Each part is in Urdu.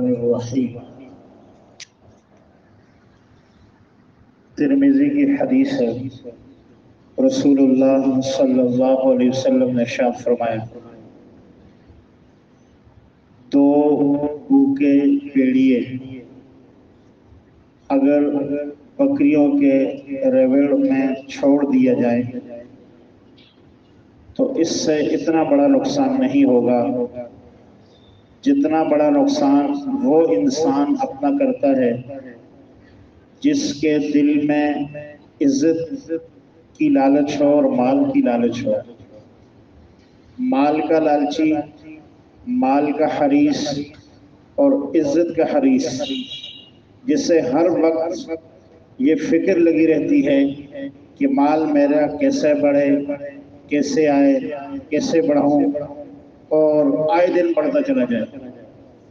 الرحمن الرحیم۔ ترمذی کی حدیث ہے، رسول اللہ صلی اللہ علیہ وسلم نے ارشاد فرمایا، دو بھوکے بھیڑیے اگر بکریوں کے ریوڑ میں چھوڑ دیا جائے تو اس سے اتنا بڑا نقصان نہیں ہوگا جتنا بڑا نقصان وہ انسان اپنا کرتا ہے جس کے دل میں عزت کی لالچ ہو اور مال کی لالچ ہو۔ مال کا لالچی، مال کا حریص اور عزت کا حریص، جس سے ہر وقت یہ فکر لگی رہتی ہے کہ مال میرا کیسے بڑھے، کیسے آئے، کیسے بڑھاؤں، اور آئے دن بڑھتا چلا جائے۔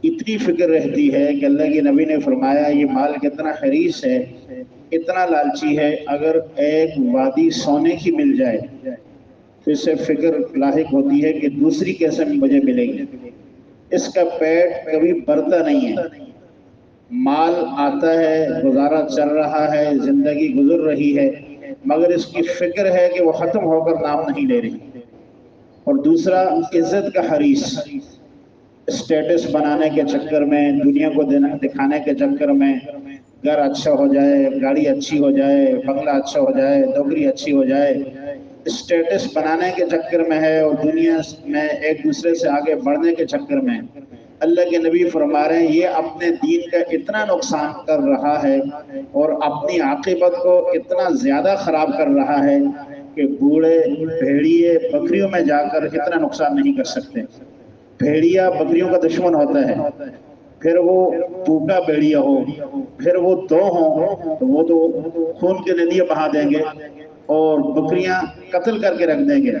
اتنی فکر رہتی ہے کہ اللہ کے نبی نے فرمایا یہ مال کتنا حریص ہے، اتنا لالچی ہے، اگر ایک وادی سونے کی مل جائے تو اس سے فکر لاحق ہوتی ہے کہ دوسری کیسے مجھے ملے گی۔ اس کا پیٹ کبھی بھرتا نہیں ہے، مال آتا ہے، گزارا چل رہا ہے، زندگی گزر رہی ہے، مگر اس کی فکر ہے کہ وہ ختم ہو کر نام نہیں لے رہی۔ اور دوسرا عزت کا حریص، اسٹیٹس بنانے کے چکر میں، دنیا کو دکھانے کے چکر میں، گھر اچھا ہو جائے، گاڑی اچھی ہو جائے، بنگلہ اچھا ہو جائے، نوکری اچھی ہو جائے، اسٹیٹس بنانے کے چکر میں ہے اور دنیا میں ایک دوسرے سے آگے بڑھنے کے چکر میں۔ اللہ کے نبی فرما رہے ہیں یہ اپنے دین کا اتنا نقصان کر رہا ہے اور اپنی عاقبت کو اتنا زیادہ خراب کر رہا ہے کہ بوڑھے بھیڑیے بکریوں میں جا کر اتنا نقصان نہیں کر سکتے۔ بھیڑیا بکریوں کا دشمن ہوتا ہے، پھر وہ بھوکا بھیڑیا ہو، پھر وہ دو ہوں تو وہ تو خون کے ندیاں بہا دیں گے اور بکریاں قتل کر کے رکھ دیں گے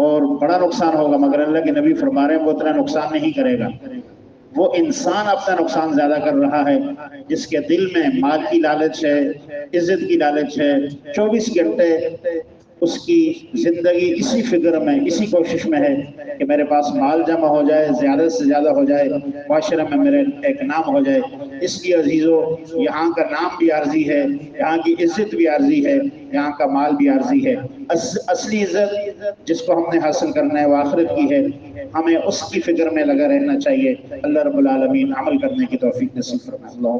اور بڑا نقصان ہوگا، مگر اللہ کے نبی فرما رہے ہیں وہ اتنا نقصان نہیں کرے گا۔ وہ انسان اپنا نقصان زیادہ کر رہا ہے جس کے دل میں مال کی لالچ ہے، عزت کی لالچ ہے، 24 گھنٹے اس کی زندگی اسی فکر میں، اسی کوشش میں ہے کہ میرے پاس مال جمع ہو جائے، زیادہ سے زیادہ ہو جائے، معاشرہ میں میرے ایک نام ہو جائے۔ اس لیے عزیزو، یہاں کا نام بھی عارضی ہے، یہاں کی عزت بھی عارضی ہے، یہاں کا مال بھی عارضی ہے۔ اصلی عزت جس کو ہم نے حاصل کرنا ہے وہ آخرت کی ہے، ہمیں اس کی فکر میں لگا رہنا چاہیے۔ اللہ رب العالمین عمل کرنے کی توفیق نصیب فرمائے۔ اللہ